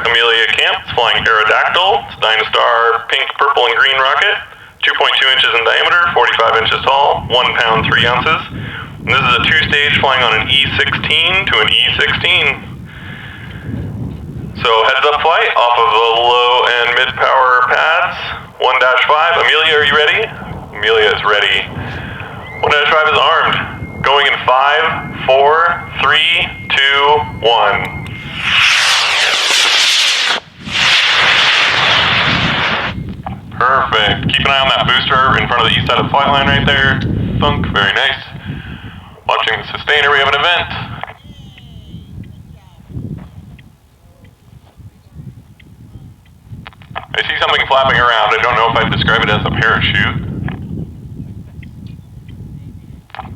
Amelia Camp, flying Aerodactyl. It's Dynastar pink, purple, and green rocket. 2.2 inches in diameter, 45 inches tall, 1 pound, 3 ounces. And this is a 2-stage flying on an E16 to an E16. So heads up flight off of the low and mid power pads. 1-5, Amelia, are you ready? Amelia is ready. 1-5 is armed. Going in 5, 4, 3, 2, 1. Perfect. Keep an eye on that booster in front of the east side of the flight line right there. Thunk, very nice. Watching the sustainer, we have an event. I see something flapping around. I don't know if I'd describe it as a parachute,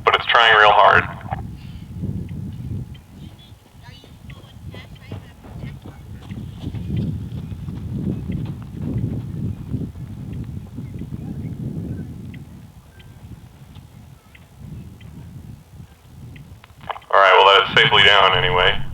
but it's trying real hard. Alright, well that is safely down anyway.